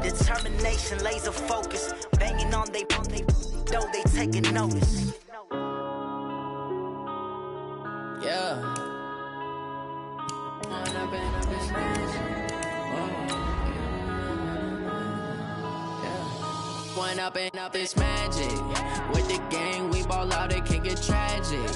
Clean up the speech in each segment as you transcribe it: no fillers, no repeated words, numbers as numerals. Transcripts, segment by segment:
Determination, laser focus, banging on they though they taking notice. Yeah. One up and up is magic. With the gang, we ball out, it can get tragic.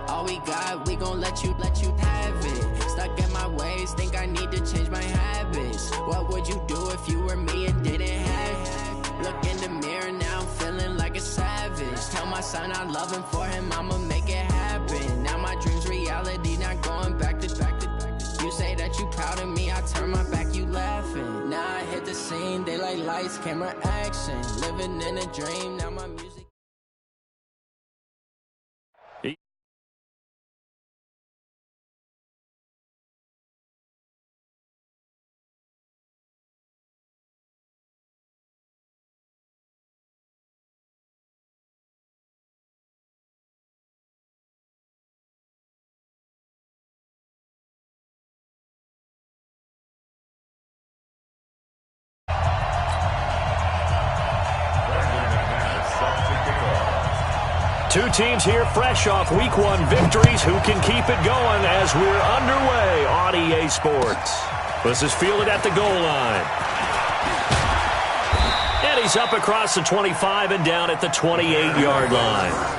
All we got, we gon' let you have it. Stuck in my ways, think I need to change my habits. What would you do if you were me and didn't have it? Look in the mirror, now I'm feeling like a savage. Tell my son I love him, for him I'ma make it happen. Now my dream's reality, not going back to. You say that you proud of me, I turn my back, you laughing. Now I hit the scene, they like lights, camera, action. Living in a dream, now my music. Two teams here fresh off Week 1 victories. Who can keep it going as we're underway on EA Sports? This is fielded at the goal line. And he's up across the 25 and down at the 28-yard line.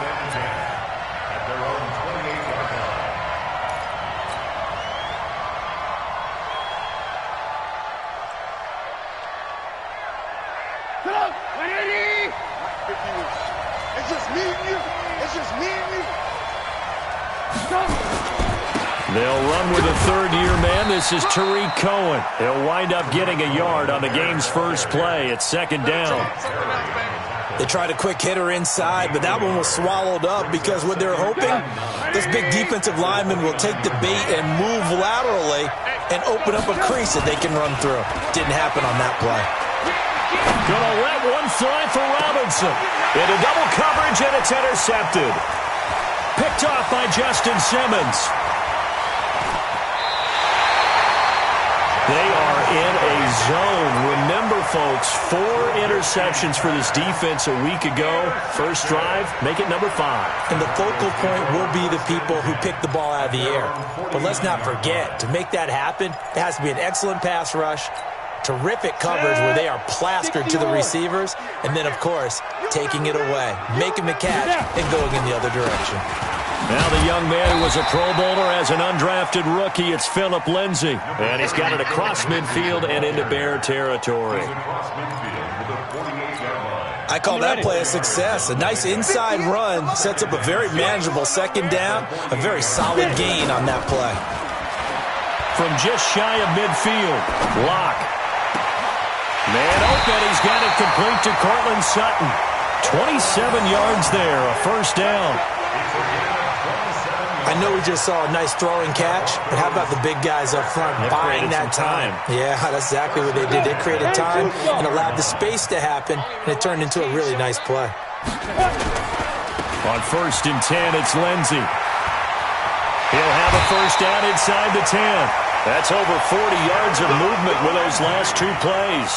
They'll run with a third-year man. This is Tariq Cohen. He'll wind up getting a yard on the game's first play. It's second down. They tried a quick hitter inside, but that one was swallowed up because what they're hoping, this big defensive lineman will take the bait and move laterally and open up a crease that they can run through. Didn't happen on that play. Gonna let one fly for Robinson. Into double coverage, and it's intercepted. Picked off by Justin Simmons. They are in a zone. Remember, folks, 4 interceptions for this defense a week ago. First drive, make it number 5. And the focal point will be the people who pick the ball out of the air. But let's not forget, to make that happen, it has to be an excellent pass rush, terrific coverage where they are plastered to the receivers, and then, of course, taking it away, making the catch, and going in the other direction. Now the young man who was a Pro Bowler as an undrafted rookie, it's Phillip Lindsay. And he's got it across midfield and into Bear territory. I call that play a success. A nice inside run sets up a very manageable second down, a very solid gain on that play. From just shy of midfield, Locke. Man open, he's got it complete to Cortland Sutton. 27 yards there, a first down. I know we just saw a nice throwing catch, but how about the big guys up front buying that time? Yeah, that's exactly what they did. They created time and allowed the space to happen, and it turned into a really nice play. On 1st and 10, it's Lindsay. He'll have a first down inside the 10. That's over 40 yards of movement with those last 2 plays.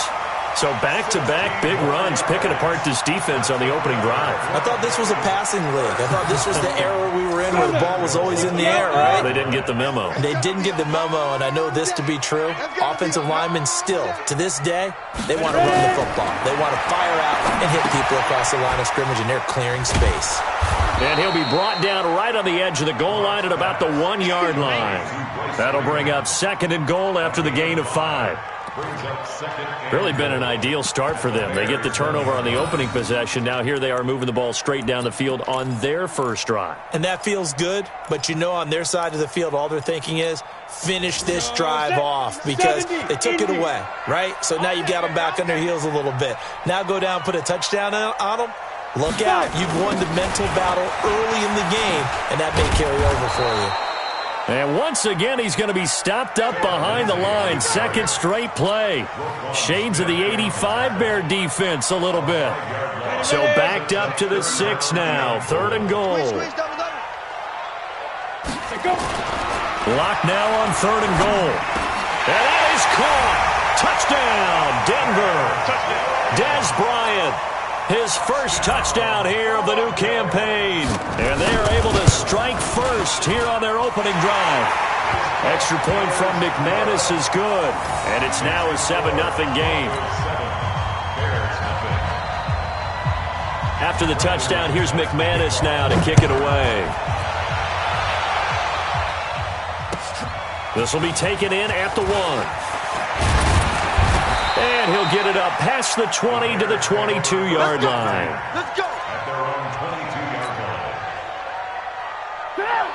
So back-to-back big runs, picking apart this defense on the opening drive. I thought this was a passing league. I thought this was the era we were in where the ball was always in the air, right? They didn't get the memo. They didn't get the memo, and I know this to be true. Offensive linemen still, to this day, they want to run the football. They want to fire out and hit people across the line of scrimmage, and they're clearing space. And he'll be brought down right on the edge of the goal line at about the 1-yard line. That'll bring up 2nd and goal after the gain of 5. Really been an ideal start for them. They get the turnover on the opening possession. Now here they are moving the ball straight down the field on their first drive. And that feels good, but you know on their side of the field all they're thinking is finish this drive off because they took it away, right? So now you got them back on their heels a little bit. Now go down, put a touchdown on them. Look out. You've won the mental battle early in the game, and that may carry over for you. And once again, he's going to be stopped up behind the line. 2nd straight play. Shades of the 85 Bear defense a little bit. So backed up to the 6 now. 3rd and goal. Locked now on 3rd and goal. And that is caught. Touchdown, Denver. Des Bryant, his first touchdown here of the new campaign. And they are able to strike first here on their opening drive. Extra point from McManus is good. And it's now a 7-0 game. After the touchdown, here's McManus now to kick it away. This will be taken in at the 1. And he'll get it up past the 20 to the 22-yard line. Let's go.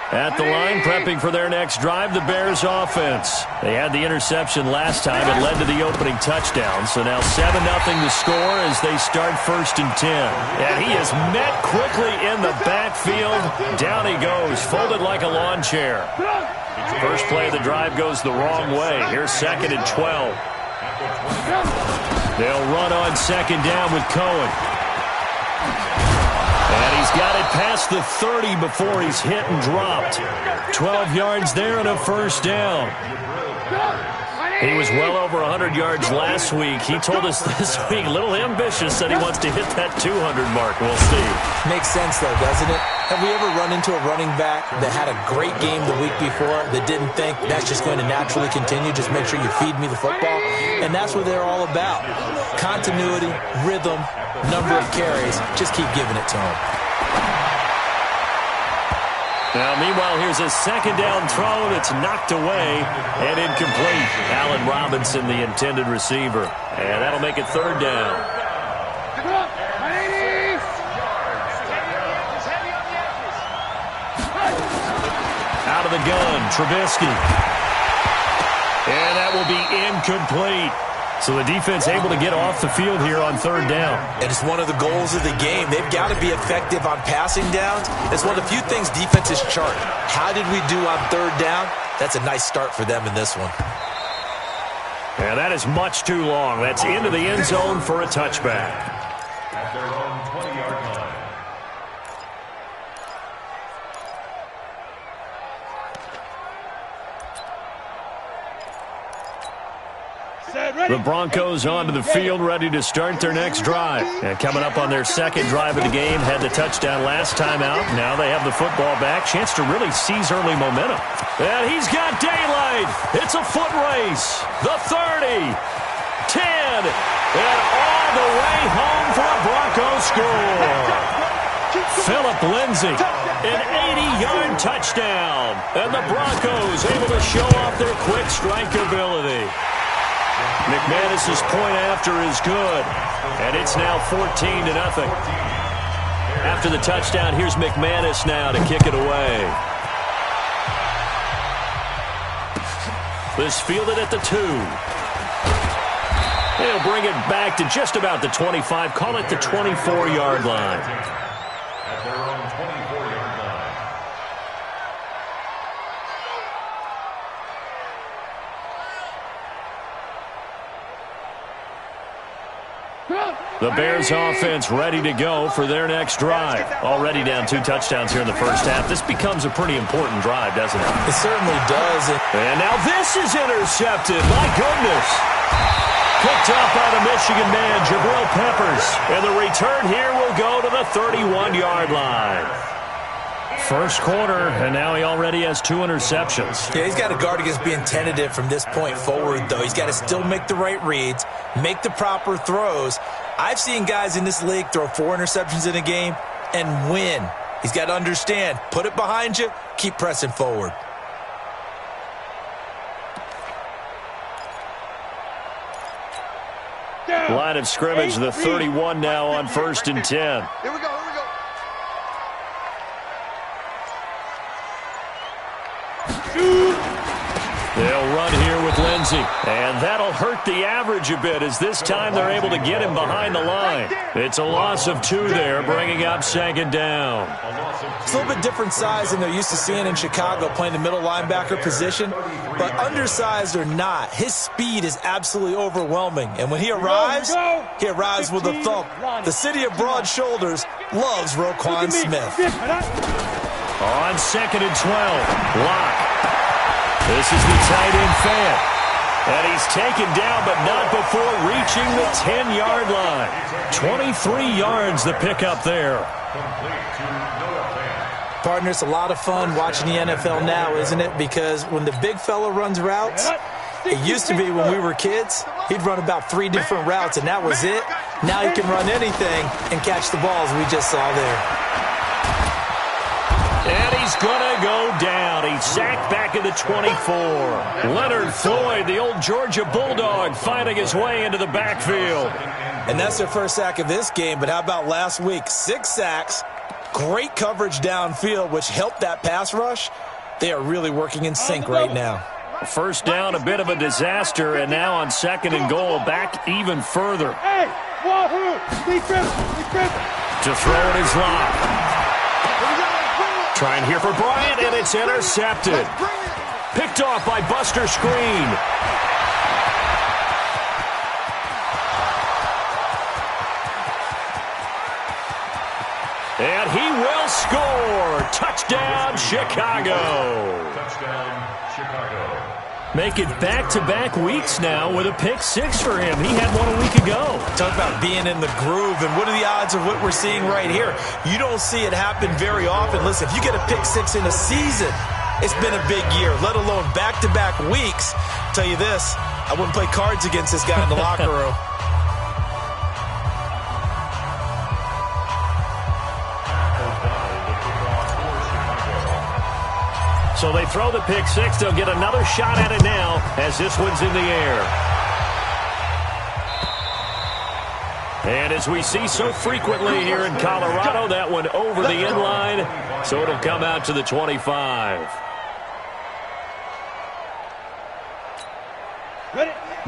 At the line, prepping for their next drive, the Bears offense. They had the interception last time. It led to the opening touchdown. So now 7-0 the score as they start 1st and 10. And he is met quickly in the backfield. Down he goes, folded like a lawn chair. First play of the drive goes the wrong way. Here's 2nd and 12. They'll run on 2nd down with Cohen. And he's got it past the 30 before he's hit and dropped. 12 yards there and a 1st down. He was well over 100 yards last week. He told us this week, a little ambitious, said he wants to hit that 200 mark. We'll see. Makes sense, though, doesn't it? Have we ever run into a running back that had a great game the week before that didn't think that's just going to naturally continue? Just make sure you feed me the football. And that's what they're all about. Continuity, rhythm, number of carries. Just keep giving it to them. Now, meanwhile, here's a 2nd down throw that's knocked away and incomplete. Allen Robinson, the intended receiver. And that'll make it 3rd down. Out of the gun, Trubisky. And that will be incomplete. So the defense able to get off the field here on 3rd down. And it's one of the goals of the game. They've got to be effective on passing downs. It's one of the few things defenses chart. How did we do on 3rd down? That's a nice start for them in this one. And that is much too long. That's into the end zone for a touchback. At their own 20-yard line. The Broncos onto the field, ready to start their next drive. And coming up on their 2nd drive of the game, had the touchdown last time out. Now they have the football back. Chance to really seize early momentum. And he's got daylight. It's a foot race. The 30, 10, and all the way home for a Broncos score. Phillip Lindsay, an 80-yard touchdown. And the Broncos able to show off their quick strike ability. McManus's point after is good, and it's now 14-0. After the touchdown, here's McManus now to kick it away. This fielded at the 2. He'll bring it back to just about the 25, call it the 24-yard line. At their own 24-yard line. The Bears offense ready to go for their next drive. Already down 2 touchdowns here in the first half. This becomes a pretty important drive, doesn't it? It certainly does. And now this is intercepted. My goodness. Picked up by the Michigan man, Jabril Peppers. And the return here will go to the 31-yard line. First quarter, and now he already has 2 interceptions. Yeah, he's got to guard against being tentative from this point forward, though. He's got to still make the right reads, make the proper throws. I've seen guys in this league throw 4 interceptions in a game and win. He's got to understand, put it behind you, keep pressing forward. Line of scrimmage, the 31 now on 1st and 10. Here we go, here we go. They'll run here with Lindsey, and that'll hurt the average a bit as this time they're able to get him behind the line. It's a loss of 2 there, bringing up 2nd down. It's a little bit different size than they're used to seeing in Chicago, playing the middle linebacker position. But undersized or not, his speed is absolutely overwhelming. And when he arrives with a thump. The city of broad shoulders loves Roquan Smith. On 2nd and 12, Locke. This is the tight end fan. And he's taken down, but not before reaching the 10-yard line. 23 yards the pickup there. Partner, it's a lot of fun watching the NFL now, isn't it? Because when the big fella runs routes, it used to be when we were kids, he'd run about 3 different routes, and that was it. Now he can run anything and catch the balls we just saw there. And he's going to go down. He's sacked back at the 24. Leonard Floyd, the old Georgia Bulldog, finding his way into the backfield. And that's their first sack of this game, but how about last week? 6 sacks, great coverage downfield, which helped that pass rush. They are really working in sync right now. First down, a bit of a disaster, and now on 2nd and goal, back even further. To throw in his lock. Trying here for Bryant, and it's intercepted. Picked off by Buster Screen. And he will score. Touchdown, Chicago. Touchdown, Chicago. Make it back-to-back weeks now with a pick 6 for him. He had one a week ago. Talk about being in the groove, and what are the odds of what we're seeing right here? You don't see it happen very often. Listen, if you get a pick 6 in a season, it's been a big year, let alone back-to-back weeks. I'll tell you this, I wouldn't play cards against this guy in the locker room. So they throw the pick 6. They'll get another shot at it now as this one's in the air. And as we see so frequently here in Colorado, that one over the end line, so it'll come out to the 25.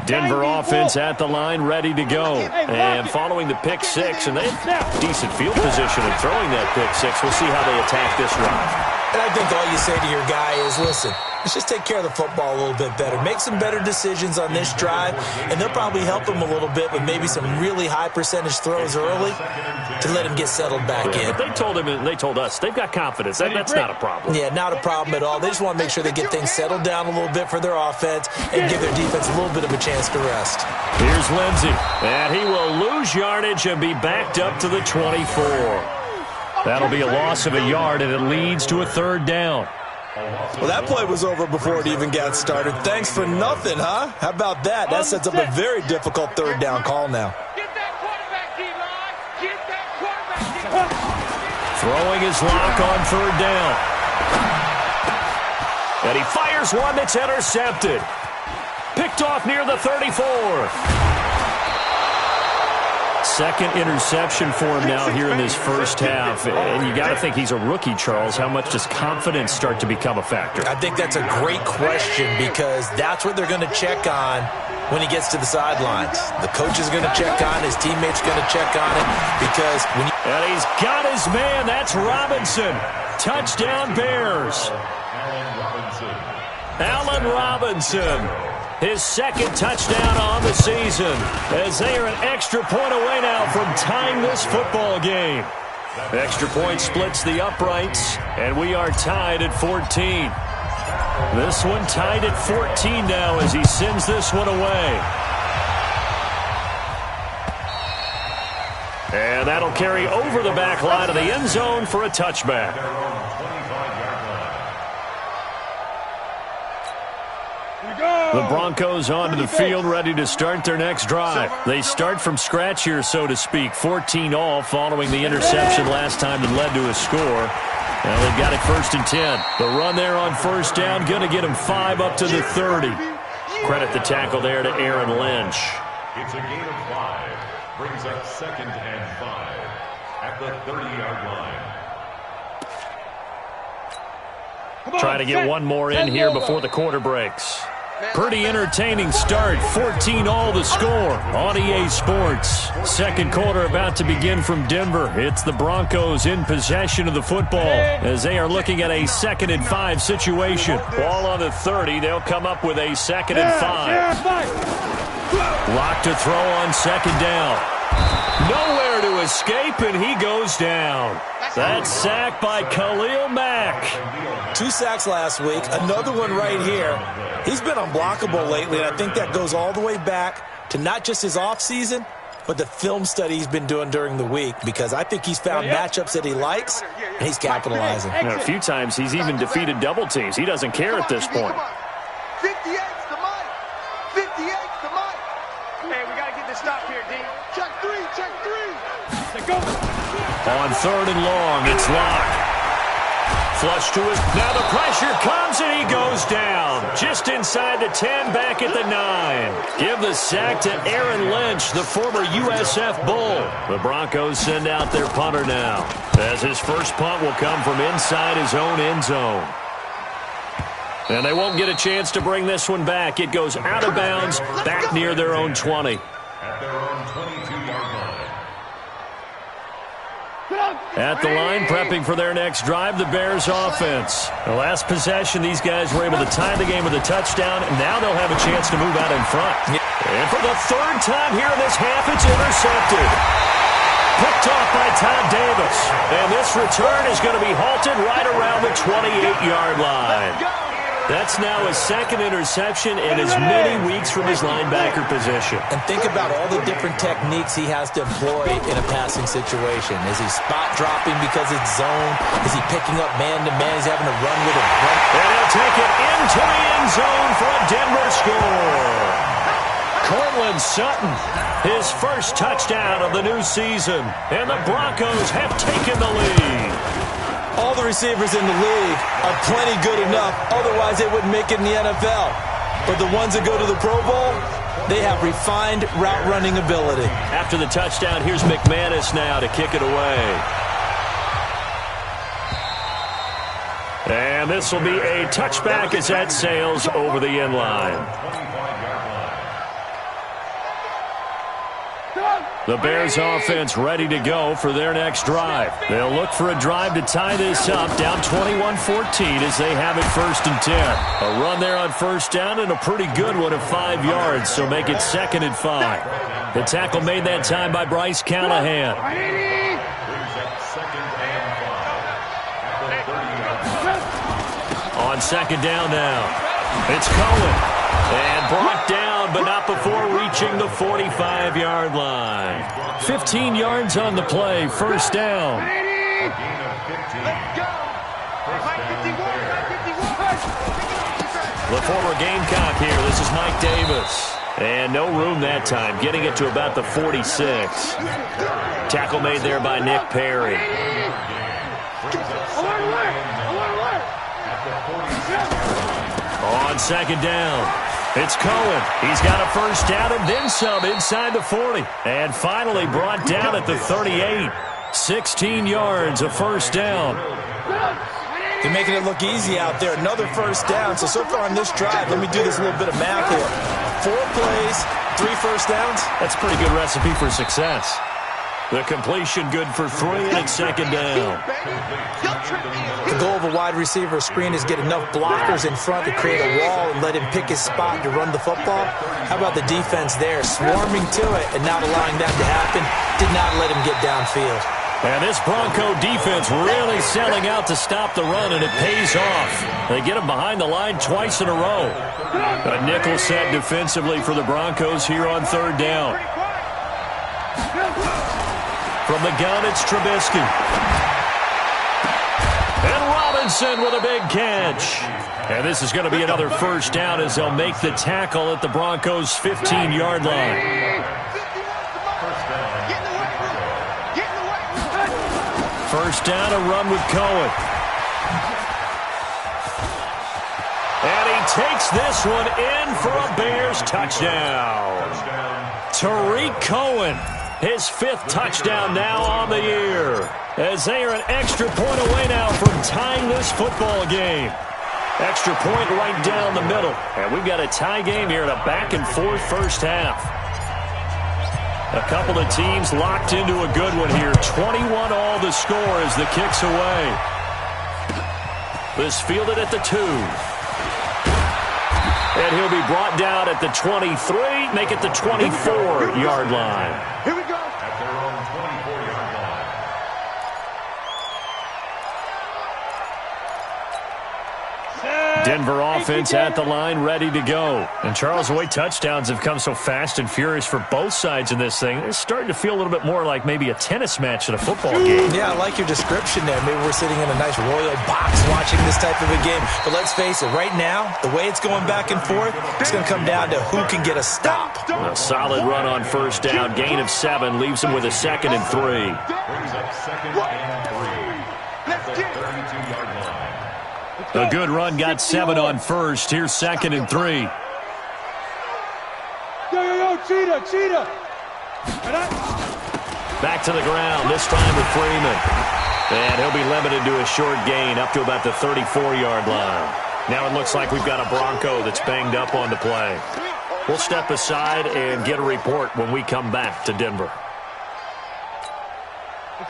Denver offense at the line, ready to go. And following the pick 6, and they have decent field position in throwing that pick 6. We'll see how they attack this drive. And I think all you say to your guy is, listen, let's just take care of the football a little bit better. Make some better decisions on this drive, and they'll probably help him a little bit with maybe some really high percentage throws early to let him get settled back in. But they told him, and they told us, they've got confidence. That's not a problem. Yeah, not a problem at all. They just want to make sure they get things settled down a little bit for their offense and give their defense a little bit of a chance to rest. Here's Lindsey, and he will lose yardage and be backed up to the 24. That'll be a loss of a yard, and it leads to a 3rd down. Well, that play was over before it even got started. Thanks for nothing, huh? How about that? That sets up a very difficult 3rd down call now. Throwing his lock on 3rd down. And he fires one that's intercepted. Picked off near the 34. Second interception for him now here in this first half. And you got to think he's a rookie, Charles. How much does confidence start to become a factor? I think that's a great question because that's what they're going to check on when he gets to the sidelines. The coach is going to check on, his teammates are going to check on it because when you... And he's got his man. That's Robinson. Touchdown, Bears. Allen Robinson. His 2nd touchdown on the season as they are an extra point away now from tying this football game. Extra point splits the uprights, and we are tied at 14. This one tied at 14 now as he sends this one away. And that'll carry over the back line of the end zone for a touchback. The Broncos onto the field, ready to start their next drive. They start from scratch here, so to speak. 14-all following the interception last time that led to a score. Now they've got it 1st and 10. The run there on 1st down, going to get them 5 up to the 30. Credit the tackle there to Aaron Lynch. It's a gain of 5. Brings up 2nd and 5 at the 30-yard line. Trying to get one more in here before the quarter breaks. Pretty entertaining start. 14-all the score on EA Sports. Second quarter about to begin from Denver. It's the Broncos in possession of the football as they are looking at a 2nd and 5 situation. Ball on the 30. They'll come up with a 2nd and 5. Lock to throw on 2nd down. Nowhere to escape, and he goes down. That's sacked by Khalil Mack. 2 sacks last week, another one right here. He's been unblockable lately, and I think that goes all the way back to not just his offseason, but the film study he's been doing during the week, because I think he's found matchups that he likes, and he's capitalizing. A few times he's even defeated double teams. He doesn't care at this point. 58's the mic. 58's the mic. Hey, we got to get this stop here, D. Check 3, check 3. Let's go. On 3rd and long, it's locked. Flush to it. Now the pressure comes, and he goes down. Just inside the 10, back at the 9. Give the sack to Aaron Lynch, the former USF Bull. The Broncos send out their punter now, as his first punt will come from inside his own end zone. And they won't get a chance to bring this one back. It goes out of bounds, back near their own 20. At their own 22-yard line. At the line, prepping for their next drive, the Bears offense. The last possession, these guys were able to tie the game with a touchdown, and now they'll have a chance to move out in front. And for the 3rd time here in this half, it's intercepted. Picked off by Todd Davis. And this return is going to be halted right around the 28-yard line. That's now his 2nd interception in as many weeks from his linebacker position. And think about all the different techniques he has to employ in a passing situation. Is he spot dropping because it's zone? Is he picking up man-to-man? He's having to run with a run. And he'll take it into the end zone for a Denver score. Cortland Sutton, his first touchdown of the new season. And the Broncos have taken the lead. All the receivers in the league are plenty good enough, otherwise they wouldn't make it in the NFL. But the ones that go to the Pro Bowl, they have refined route running ability. After the touchdown, here's McManus now to kick it away. And this will be a touchback as that sails over the end line. The Bears offense ready to go for their next drive. They'll look for a drive to tie this up, down 21-14 as they have it 1st and 10. A run there on 1st down and a pretty good one of 5 yards, so make it 2nd and 5. The tackle made that time by Bryce Callahan. On 2nd down now, it's Cohen. And brought down, but not before reaching the 45-yard line. 15 yards on the play, 1st down. The former Gamecock here, this is Mike Davis. And no room that time, getting it to about the 46. Tackle made there by Nick Perry. On 2nd down. It's Cohen. He's got a 1st down and then some inside the 40. And finally brought down at the 38. 16 yards, a 1st down. They're making it look easy out there. Another 1st down. So far on this drive, let me do this little bit of math here. 4 plays, 3 1st downs. That's a pretty good recipe for success. The completion good for 3, and it's 2nd down. The goal of a wide receiver screen is get enough blockers in front to create a wall and let him pick his spot to run the football. How about the defense there, swarming to it and not allowing that to happen? Did not let him get downfield. And this Bronco defense really selling out to stop the run, and it pays off. They get him behind the line twice in a row. A nickel set defensively for the Broncos here on 3rd down. From the gun, it's Trubisky. And Robinson with a big catch. And this is going to be another 1st down as they'll make the tackle at the Broncos' 15-yard line. 1st down, a run with Cohen. And he takes this one in for a Bears touchdown. Tariq Cohen, his 5th touchdown now on the year, as they are an extra point away now from tying this football game. Extra point right down the middle. And we've got a tie game here in a back-and-forth 1st half. A couple of teams locked into a good one here. 21 all the score as the kick's away. This fielded at the 2. And he'll be brought down at the 23, make it the 24-yard line. Here we go. At their own 24-yard Denver offense at the line, ready to go. And Charles, the way touchdowns have come so fast and furious for both sides in this thing, it's starting to feel a little bit more like maybe a tennis match at a football game. Yeah, I like your description there. Maybe we're sitting in a nice royal box watching this type of a game. But let's face it, right now, the way it's going back and forth, it's going to come down to who can get a stop. A solid run on first down. Gain of 7 leaves him with a 2nd and 3. Brings up 2nd and 3 at the 32-yard line. A good run, got 7 on first. Here's 2nd and 3. Yo, cheetah. Back to the ground, this time with Freeman. And he'll be limited to a short gain up to about the 34-yard line. Now it looks like we've got a Bronco that's banged up on the play. We'll step aside and get a report when we come back to Denver.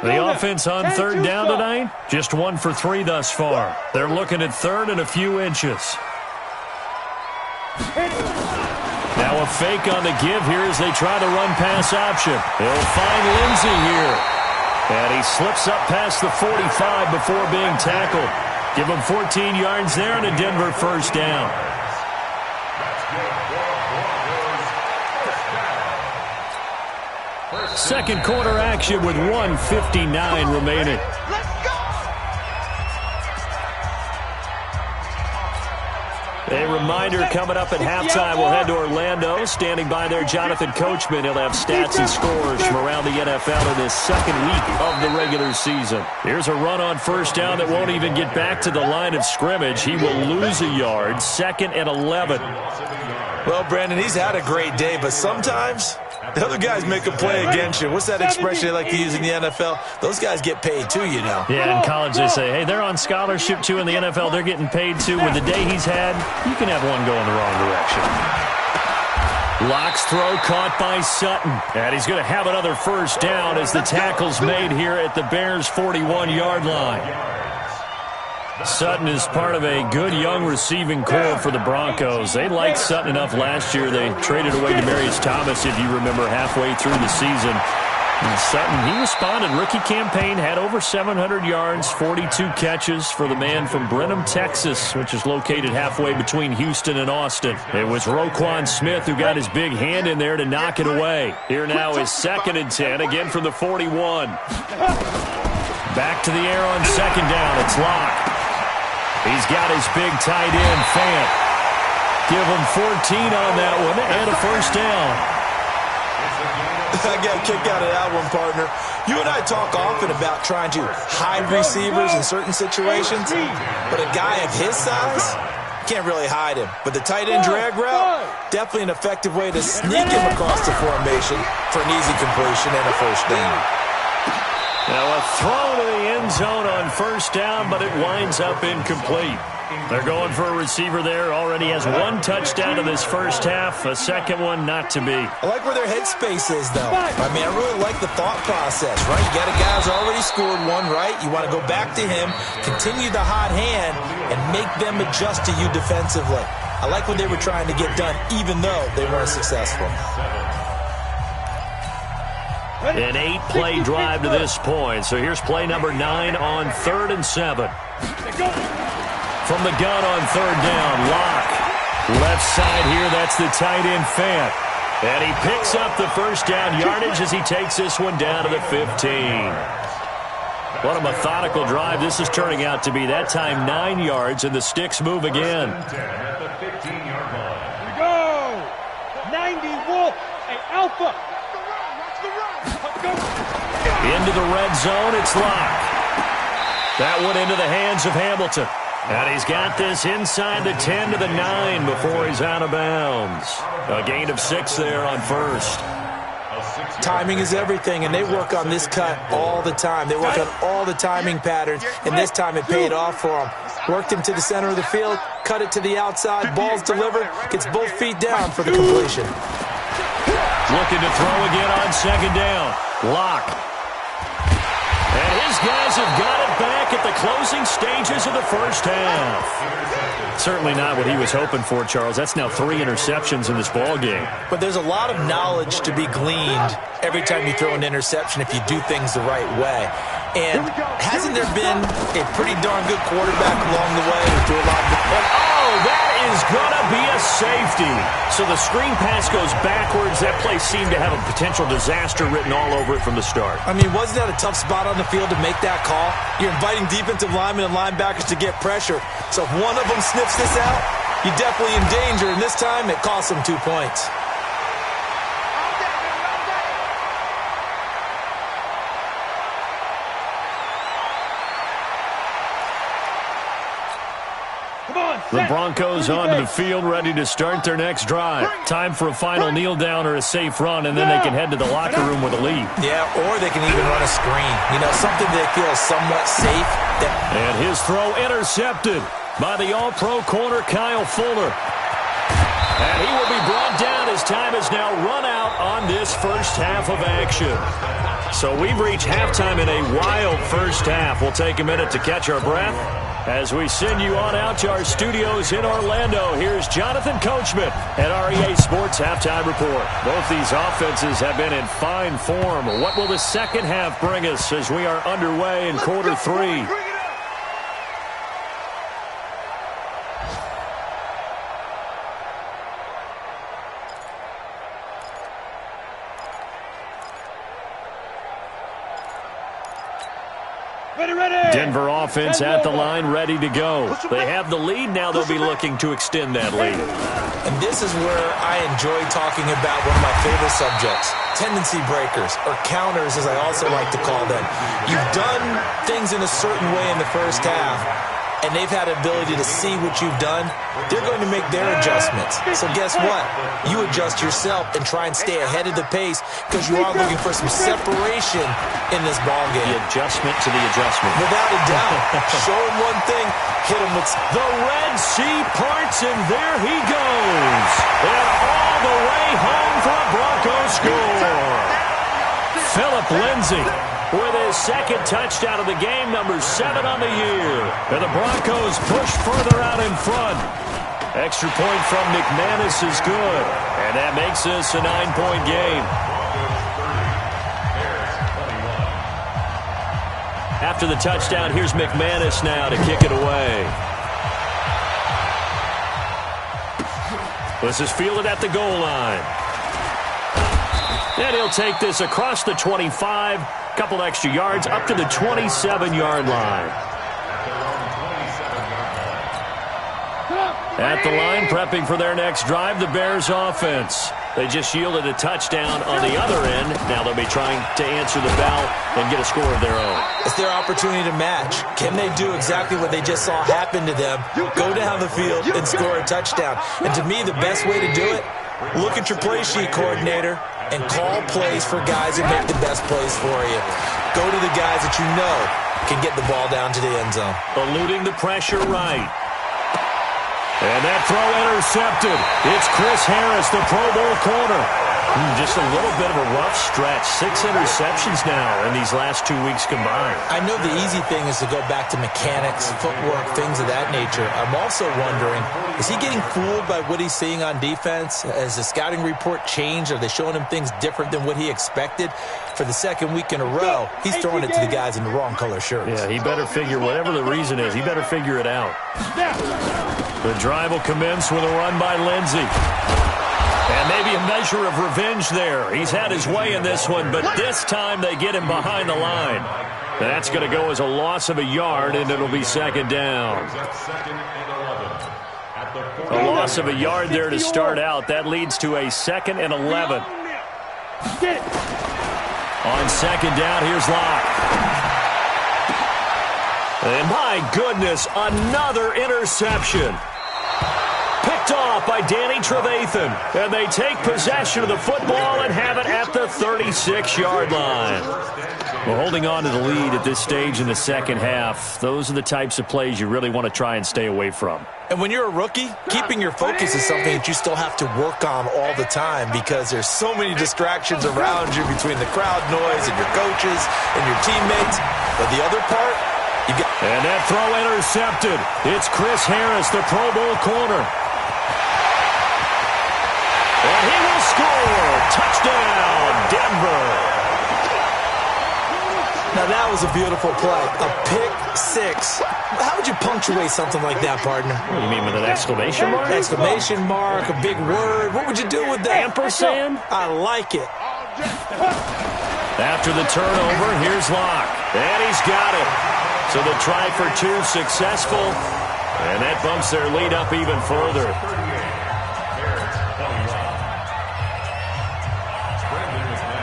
The offense on 3rd down tonight, just 1 for 3 thus far. They're looking at 3rd and a few inches. Now a fake on the give here as they try the run pass option. They'll find Lindsey here. And he slips up past the 45 before being tackled. Give him 14 yards there and a Denver first down. Second quarter action with 1:59 remaining. A reminder coming up at halftime. We'll head to Orlando. Standing by there, Jonathan Coachman. He'll have stats and scores from around the NFL in this second week of the regular season. Here's a run on first down that won't even get back to the line of scrimmage. He will lose a yard. 2nd and 11. Well, Brandon, he's had a great day, but sometimes the other guys make a play against you. What's that expression they like to use in the NFL? Those guys get paid too, you know. Yeah, in college they say, hey, they're on scholarship too. In the NFL, they're getting paid too. With the day he's had, you can have one go in the wrong direction. Locke's throw caught by Sutton. And he's going to have another first down as the tackle's made here at the Bears' 41-yard line. Sutton is part of a good young receiving core for the Broncos. They liked Sutton enough last year. They traded away Demaryius Thomas, if you remember, halfway through the season. And Sutton, he responded. Rookie campaign, had over 700 yards, 42 catches for the man from Brenham, Texas, which is located halfway between Houston and Austin. It was Roquan Smith who got his big hand in there to knock it away. Here now is 2nd and 10, again from the 41. Back to the air on 2nd down. It's Locke. He's got his big tight end, Fant. Give him 14 on that one and a first down. I got a kick out of that one, partner. You and I talk often about trying to hide receivers in certain situations, but a guy of his size can't really hide him. But the tight end drag route, definitely an effective way to sneak him across the formation for an easy completion and a first down. Now a throw to the end zone on first down, but it winds up incomplete. They're going for a receiver there. Already has 1 touchdown in this first half. A second one not to be. I like where their headspace is, though. I mean, I really like the thought process, right? You got a guy who's already scored 1, right? You want to go back to him, continue the hot hand, and make them adjust to you defensively. I like what they were trying to get done, even though they weren't successful. An 8-play drive to this point. So here's play number 9 on 3rd and 7. From the gun on 3rd down, Locke. Left side here, that's the tight end, Fant. And he picks up the first down yardage as he takes this one down to the 15. What a methodical drive this is turning out to be. That time 9 yards, and the sticks move again. Here we go. 90 Wolf, an alpha. Into the red zone, it's Locke. That one into the hands of Hamilton. And he's got this inside the 10 to the 9 before he's out of bounds. A gain of 6 there on first. Timing is everything, and they work on this cut all the time. They work on all the timing patterns, and this time it paid off for them. Worked him to the center of the field, cut it to the outside, ball's delivered, gets both feet down for the completion. Looking to throw again on 2nd down. Locke. And his guys have got it back at the closing stages of the first half. Certainly not what he was hoping for, Charles. That's now 3 interceptions in this ball game. But there's a lot of knowledge to be gleaned every time you throw an interception if you do things the right way. And hasn't there been a pretty darn good quarterback along the way who threw a lot of... Oh, is going to be a safety. So the screen pass goes backwards. That play seemed to have a potential disaster written all over it from the start. I mean, wasn't that a tough spot on the field to make that call? You're inviting defensive linemen and linebackers to get pressure. So if one of them sniffs this out, you're definitely in danger. And this time, it cost them 2 points. The Broncos onto the field, ready to start their next drive. Time for a final kneel down or a safe run, and then they can head to the locker room with a lead. Yeah, or they can even run a screen. You know, something they feel somewhat safe. And his throw intercepted by the all-pro corner, Kyle Fuller. And he will be brought down as time is now run out on this first half of action. So we've reached halftime in a wild first half. We'll take a minute to catch our breath as we send you on out to our studios in Orlando. Here's Jonathan Coachman at REA Sports Halftime Report. Both these offenses have been in fine form. What will the second half bring us as we are underway in quarter three? Denver offense at the line, ready to go. They have the lead. Now they'll be looking to extend that lead. And this is where I enjoy talking about one of my favorite subjects, tendency breakers, or counters as I also like to call them. You've done things in a certain way in the first half, and they've had the ability to see what you've done. They're going to make their adjustments. So guess what? You adjust yourself and try and stay ahead of the pace because you are looking for some separation in this ball game. The adjustment to the adjustment. Without a doubt. Show him one thing, hit him with... The Red Sea parts, and there he goes. And all the way home for a Broncos score. Phillip Lindsay with his second touchdown of the game, number 7 on the year. And the Broncos push further out in front. Extra point from McManus is good. And that makes this a 9-point game. After the touchdown, here's McManus now to kick it away. This is fielded at the goal line. And he'll take this across the 25, couple extra yards, up to the 27-yard line. At the line, prepping for their next drive, the Bears offense. They just yielded a touchdown on the other end. Now they'll be trying to answer the bell and get a score of their own. It's their opportunity to match. Can they do exactly what they just saw happen to them? Go down the field and score a touchdown. And to me, the best way to do it, look at your play sheet coordinator and call plays for guys that make the best plays for you. Go to the guys that you know can get the ball down to the end zone. Eluding the pressure right. And that throw intercepted. It's Chris Harris, the Pro Bowl corner. Just a little bit of a rough stretch. 6 interceptions now in these last 2 weeks combined. I know the easy thing is to go back to mechanics, footwork, things of that nature. I'm also wondering, is he getting fooled by what he's seeing on defense? Has the scouting report changed? Are they showing him things different than what he expected? For the second week in a row, he's throwing it to the guys in the wrong color shirts. Yeah, he better figure, whatever the reason is, he better figure it out. The drive will commence with a run by Lindsay. And maybe a measure of revenge there. He's had his way in this one, but this time they get him behind the line. That's going to go as a loss of a yard, and it'll be second down. A loss of a yard there to start out. That leads to a 2nd and 11. On second down, here's Locke. And my goodness, another interception. Picked off by Danny Trevathan. And they take possession of the football and have it at the 36-yard line. Well, holding on to the lead at this stage in the second half, those are the types of plays you really want to try and stay away from. And when you're a rookie, keeping your focus is something that you still have to work on all the time because there's so many distractions around you between the crowd noise and your coaches and your teammates. But the other part, you got... And that throw intercepted. It's Chris Harris, the Pro Bowl corner. And he will score. Touchdown, Denver. Now that That was a beautiful play. A pick six. How would you punctuate something like that, partner? What do you mean, with an exclamation mark? Exclamation mark, a big word. What would you do with that? Ampersand? I like it. After the turnover, here's Locke. And he's got it. So the try for two successful. And that bumps their lead up even further.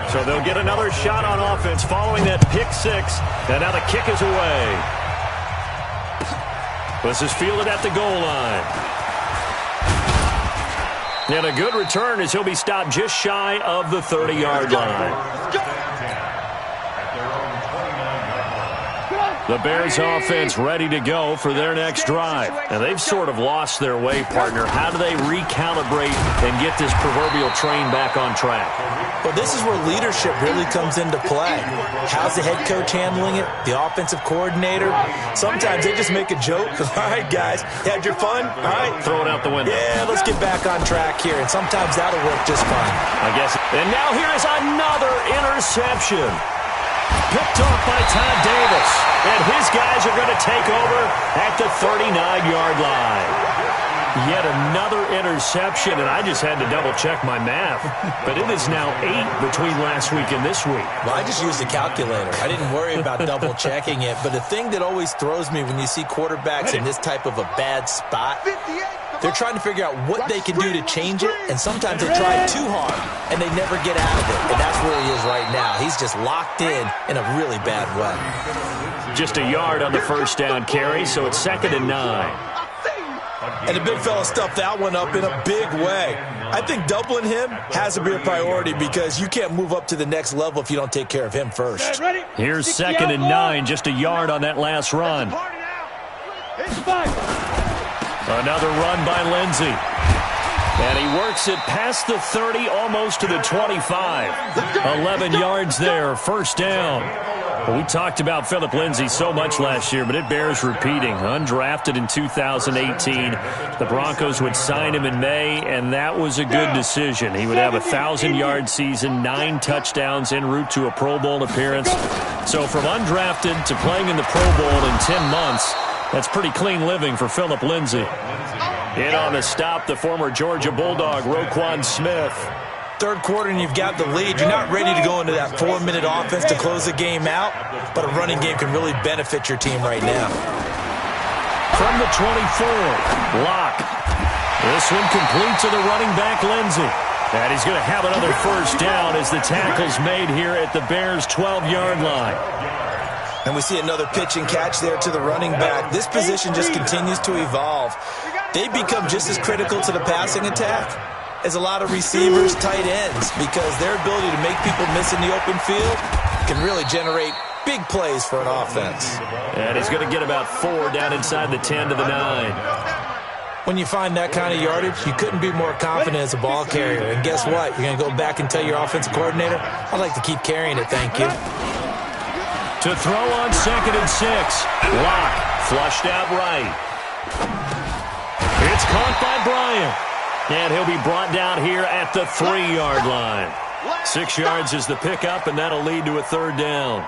So they'll get another shot on offense following that pick six. And now the kick is away. This is fielded at the goal line. And a good return as he'll be stopped just shy of the 30-yard line. The Bears offense ready to go for their next drive. And they've sort of lost their way, partner. How do they recalibrate and get this proverbial train back on track? Well, this is where leadership really comes into play. How's the head coach handling it? The offensive coordinator? Sometimes they just make a joke. All right, guys, had your fun? All right. Throw it out the window. Yeah, let's get back on track here. And sometimes that'll work just fine. I guess. And now here is another interception. Picked off by Todd Davis. And his guys are going to take over at the 39-yard line. Yet another interception, and I just had to double-check my math. But it is now 8 between last week and this week. Well, I just used a calculator. I didn't worry about double-checking it. But the thing that always throws me when you see quarterbacks in this type of a bad spot, they're trying to figure out what they can do to change it, and sometimes they try too hard, and they never get out of it. And that's where he is right now. He's just locked in a really bad way. Just a yard on the first down carry, so it's 2nd and 9. And the big fella stuffed that one up in a big way. I think doubling him has to be a priority because you can't move up to the next level if you don't take care of him first. Here's 2nd and 9, just a yard on that last run. Another run by Lindsey. And he works it past the 30, almost to the 25. 11 yards there, first down. Well, we talked about Phillip Lindsay so much last year, but it bears repeating. Undrafted in 2018. The Broncos would sign him in May, and that was a good decision. He would have a 1,000-yard season, 9 touchdowns en route to a Pro Bowl appearance. So from undrafted to playing in the Pro Bowl in 10 months, that's pretty clean living for Phillip Lindsay. In on the stop, the former Georgia Bulldog, Roquan Smith. Third quarter and you've got the lead. You're not ready to go into that 4-minute offense to close the game out, but a running game can really benefit your team right now. From the 24, Locke. This one complete to the running back, Lindsey. And he's going to have another first down as the tackle's made here at the Bears' 12-yard line. And we see another pitch and catch there to the running back. This position just continues to evolve. They become just as critical to the passing attack as a lot of receivers, tight ends, because their ability to make people miss in the open field can really generate big plays for an offense. And he's going to get about 4 down inside the 10 to the 9. When you find that kind of yardage, you couldn't be more confident as a ball carrier. And guess what? You're going to go back and tell your offensive coordinator, I'd like to keep carrying it, thank you. To throw on 2nd and 6. Locke flushed out right. It's caught by Bryant. And he'll be brought down here at the 3-yard line. 6 yards is the pickup, and that'll lead to a 3rd down.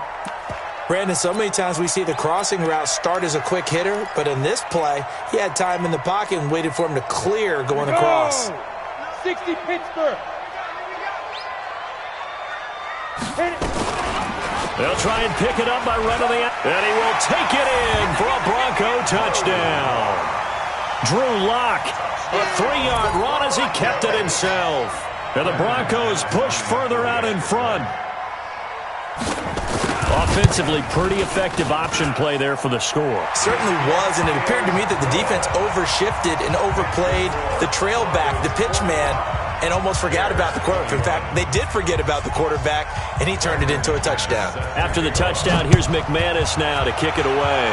Brandon, so many times we see the crossing route start as a quick hitter, but in this play, he had time in the pocket and waited for him to clear going across. 60 Pittsburgh. They'll try and pick it up by running the out. And he will take it in for a Bronco touchdown. Drew Locke, a 3-yard run as he kept it himself. And the Broncos push further out in front. Offensively, pretty effective option play there for the score. Certainly was, and it appeared to me that the defense overshifted and overplayed the trail back, the pitch man, and almost forgot about the quarterback. In fact, they did forget about the quarterback, and he turned it into a touchdown. After the touchdown, here's McManus now to kick it away.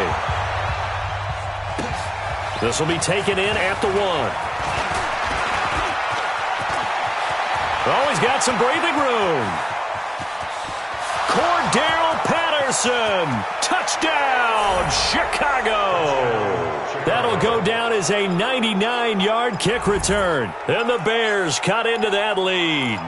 This will be taken in at the 1. Oh, he's got some breathing room. Cordell Patterson, touchdown, Chicago. That'll go down as a 99-yard kick return. And the Bears cut into that lead.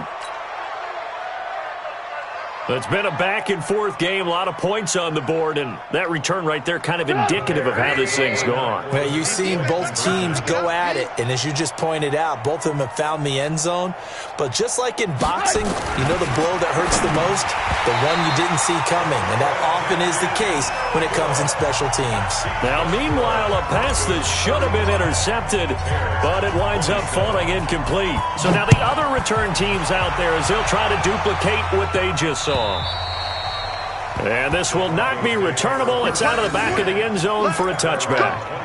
It's been a back-and-forth game, a lot of points on the board, and that return right there kind of indicative of how this thing's gone. Well, you've seen both teams go at it, and as you just pointed out, both of them have found the end zone. But just like in boxing, you know the blow that hurts the most? The one you didn't see coming, and that often is the case when it comes in special teams. Now, meanwhile, a pass that should have been intercepted, but it winds up falling incomplete. So now the other return teams out there as they'll try to duplicate what they just saw. And this will not be returnable. It's out of the back of the end zone for a touchback.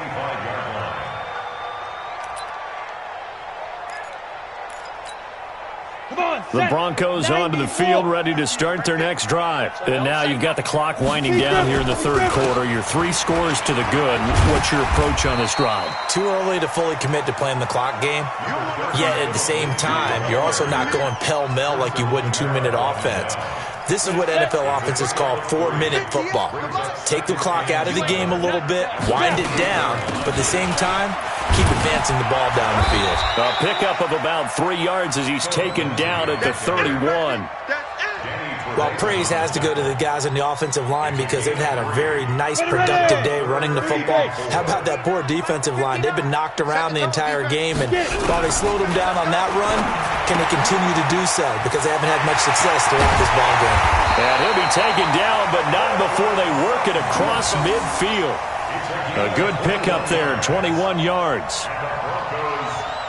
The Broncos onto the field, ready to start their next drive. And now you've got the clock winding down here in the third quarter. Your 3 scores to the good. What's your approach on this drive? Too early to fully commit to playing the clock game. Yet at the same time, you're also not going pell-mell like you would in 2-minute offense. This is what NFL offenses call 4-minute football. Take the clock out of the game a little bit, wind it down, but at the same time, keep advancing the ball down the field. A pickup of about 3 yards as he's taken down at the 31. Well, praise has to go to the guys on the offensive line because they've had a very nice, productive day running the football. How about that poor defensive line? They've been knocked around the entire game, and while they slowed them down on that run, can they continue to do so? Because they haven't had much success throughout this ball game. And he'll be taken down, but not before they work it across midfield. A good pickup there, 21 yards.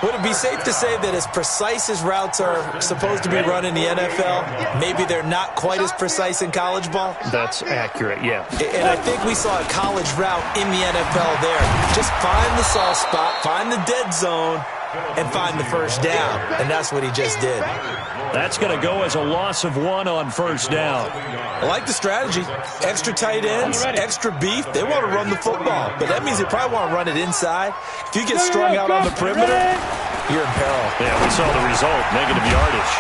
Would it be safe to say that as precise as routes are supposed to be run in the NFL, maybe they're not quite as precise in college ball? That's accurate, yeah. And I think we saw a college route in the NFL there. Just find the soft spot, find the dead zone, and find the first down. And that's what he just did. That's going to go as a loss of 1 on first down. I like the strategy. Extra tight ends, extra beef. They want to run the football, but that means they probably want to run it inside. If you get strung out on the perimeter, you're in peril. Yeah, we saw the result, negative yardage.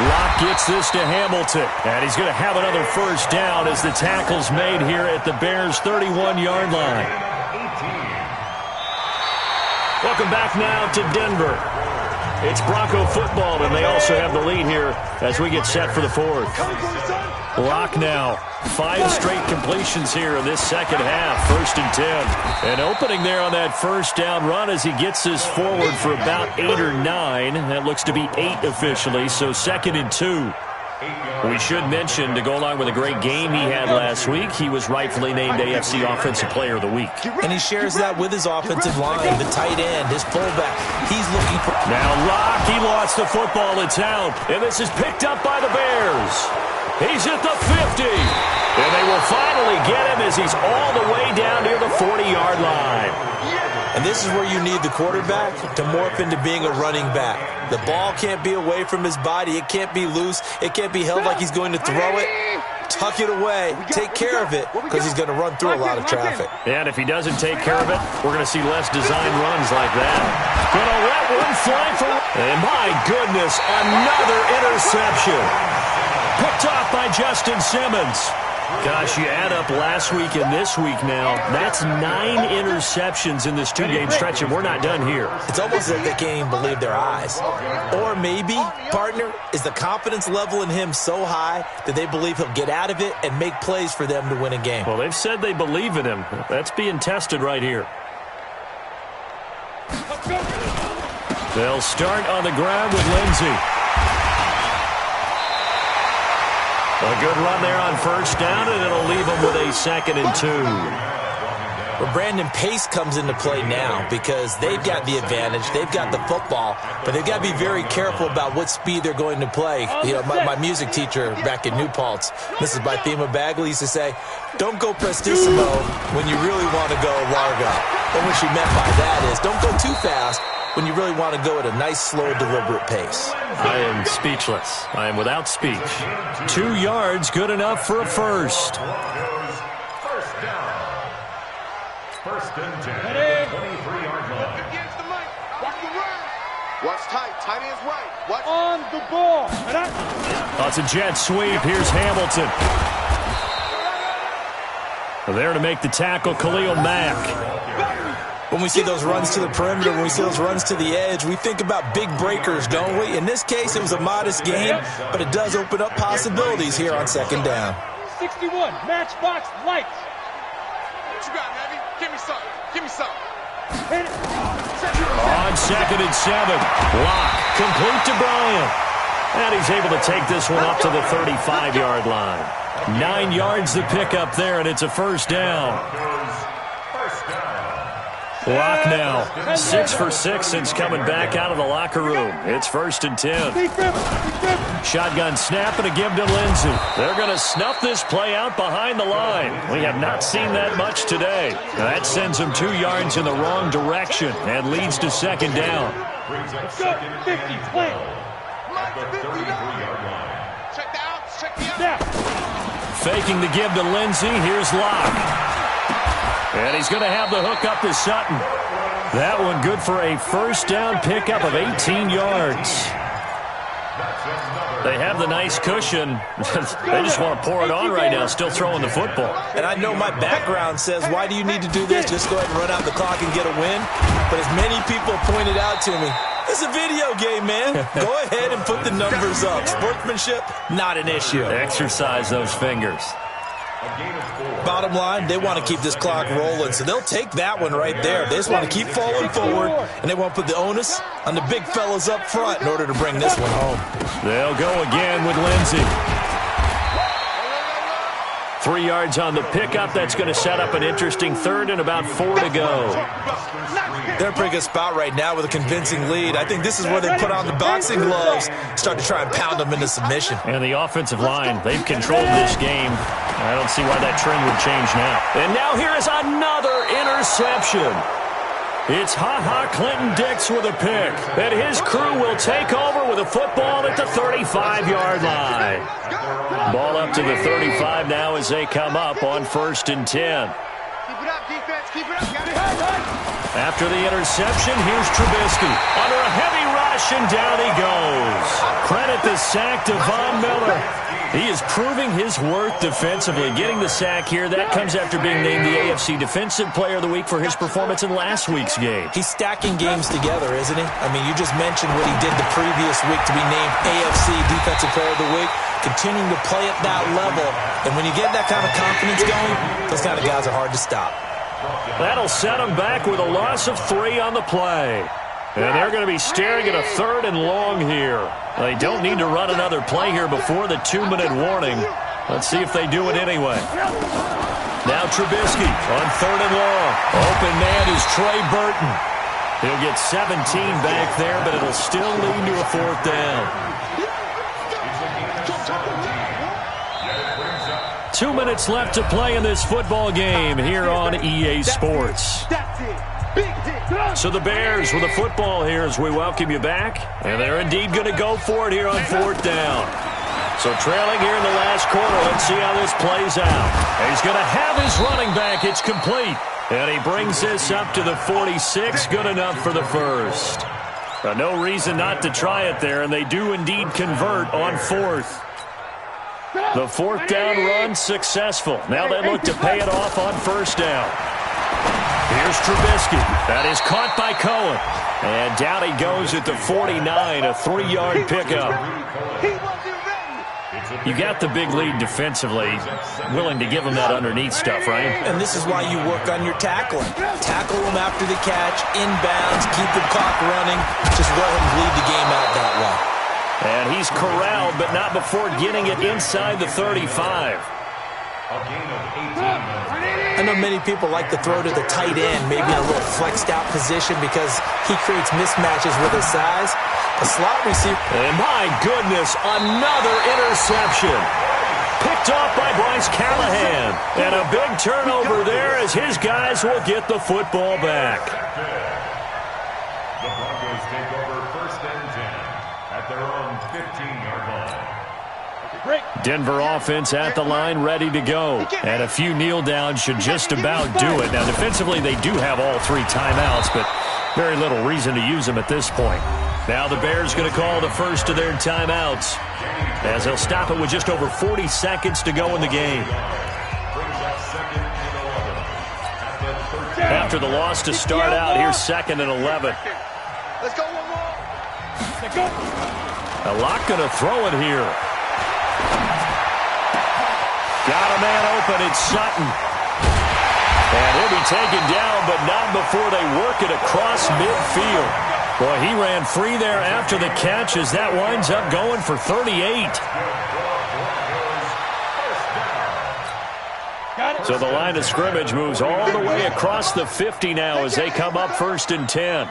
Locke gets this to Hamilton, and he's going to have another first down as the tackle's made here at the Bears' 31-yard line. Welcome back now to Denver. It's Bronco football, and they also have the lead here as we get set for the fourth. Locke now, 5 straight completions here in this second half, 1st and 10. And opening there on that first down run as he gets this forward for about 8 or 9. That looks to be 8 officially, so 2nd and 2. We should mention, to go along with a great game he had last week, he was rightfully named AFC Offensive Player of the Week. And he shares that with his offensive line, the tight end, his fullback. He's looking for... Now Locke, he lost the football. It's out. And this is picked up by the Bears. He's at the 50. And they will finally get him as he's all the way down near the 40-yard line. And this is where you need the quarterback to morph into being a running back. The ball can't be away from his body. It can't be loose. It can't be held like he's going to throw it. Tuck it away. Take care of it because he's going to run through a lot of traffic. And if he doesn't take care of it, we're going to see less design runs like that. Going to let one fly for... And my goodness, another interception. Picked off by Justin Simmons. Gosh, you add up last week and this week now, that's 9 interceptions in this 2-game stretch, and we're not done here. It's almost like they can't even believe their eyes. Or maybe, partner, is the confidence level in him so high that they believe he'll get out of it and make plays for them to win a game. Well, they've said they believe in him. That's being tested right here. They'll start on the ground with Lindsey. A good run there on first down, and it'll leave them with a 2nd and 2. Well, Brandon, pace comes into play now because they've got the advantage. They've got the football, but they've got to be very careful about what speed they're going to play. You know, my music teacher back in New Paltz, Mrs. Bythema Bagley, used to say, don't go prestissimo when you really want to go largo. And what she meant by that is don't go too fast when you really want to go at a nice, slow, deliberate pace. I am speechless. I am without speech. 2 yards, good enough for a first. First down. 1st and 10. 23-yard line. Against the mic. Watch the run. Watch tight. Tight end's right. Watch on the ball. That's a jet sweep. Here's Hamilton. There to make the tackle, Khalil Mack. When we see those runs to the perimeter, when we see those runs to the edge, we think about big breakers, don't we? In this case, it was a modest gain, but it does open up possibilities here on second down. 61, matchbox lights. What you got, Heavy? Give me something. Give me something. On 2nd and 7, Locke, complete to Bryant. And he's able to take this one up to the 35-yard line. 9 yards to pick up there, and it's a first down. Locke now 6 for 6 since coming back out of the locker room. It's 1st and 10. Shotgun snap and a give to Lindsey. They're going to snuff this play out behind the line. We have not seen that much today. Now that sends them 2 yards in the wrong direction and leads to second down. Let's go. 50, play. Check the outs, check the outs. Faking the give to Lindsey. Here's Locke. And he's going to have the hook up to Sutton. That one good for a first down pickup of 18 yards. They have the nice cushion. They just want to pour it on right now, still throwing the football. And I know my background says, why do you need to do this? Just go ahead and run out the clock and get a win. But as many people pointed out to me, it's a video game, man. Go ahead and put the numbers up. Sportsmanship, not an issue. Exercise those fingers. Bottom line, they want to keep this clock rolling, so they'll take that one right there. They just want to keep falling forward, and they want to put the onus on the big fellas up front in order to bring this one home. They'll go again with Lindsey. 3 yards on the pickup. That's going to set up an interesting 3rd and about 4 to go. They're in a pretty good spot right now with a convincing lead. I think this is where they put on the boxing gloves, start to try and pound them into submission. And the offensive line, they've controlled this game. I don't see why that trend would change now. And now here is another interception. It's Ha-Ha Clinton-Dix with a pick. And his crew will take over with a football at the 35-yard line. Ball up to the 35 now as they come up on 1st and 10. Keep it up, defense. Keep it up. Got it. After the interception, here's Trubisky. Under a heavy rush, and down he goes. Credit the sack to Von Miller. He is proving his worth defensively. Getting the sack here, that comes after being named the AFC Defensive Player of the Week for his performance in last week's game. He's stacking games together, isn't he? I mean, you just mentioned what he did the previous week to be named AFC Defensive Player of the Week. Continuing to play at that level. And when you get that kind of confidence going, those kind of guys are hard to stop. That'll set them back with a loss of 3 on the play. And they're going to be staring at a 3rd and long here. They don't need to run another play here before the 2-minute warning. Let's see if they do it anyway. Now Trubisky on 3rd and long. Open man is Trey Burton. He'll get 17 back there, but it'll still lead to a 4th down. 2 minutes left to play in this football game here on EA Sports. So the Bears with the football here as we welcome you back. And they're indeed going to go for it here on 4th down. So trailing here in the last quarter. Let's see how this plays out. He's going to have his running back. It's complete. And he brings this up to the 46. Good enough for the first. No reason not to try it there. And they do indeed convert on 4th. The 4th down run successful. Now they look to pay it off on 1st down. Here's Trubisky. That is caught by Cohen. And down he goes at the 49, a 3-yard pickup. You got the big lead defensively. Willing to give him that underneath stuff, right? And this is why you work on your tackling. Tackle them after the catch, inbounds, keep the clock running. Just let him bleed the game out that way. And he's corralled, but not before getting it inside the 35. I know many people like to throw to the tight end, maybe in a little flexed out position because he creates mismatches with his size. A slot receiver. And my goodness, another interception. Picked off by Bryce Callahan. And a big turnover there as his guys will get the football back. The Broncos take over 1st and 10 at their own 15-yard line. Denver offense at the line, ready to go. And a few kneel downs should just about do it. Now, defensively, they do have all 3 timeouts, but very little reason to use them at this point. Now the Bears going to call the first of their timeouts as they'll stop it with just over 40 seconds to go in the game. After the loss to start out, here's 2nd and 11. Let's go one more. Let's go. A lot going to throw it here. Got a man open. It's Sutton. And he'll be taken down, but not before they work it across midfield. Boy, he ran free there after the catch as that winds up going for 38. So the line of scrimmage moves all the way across the 50 now as they come up 1st and 10.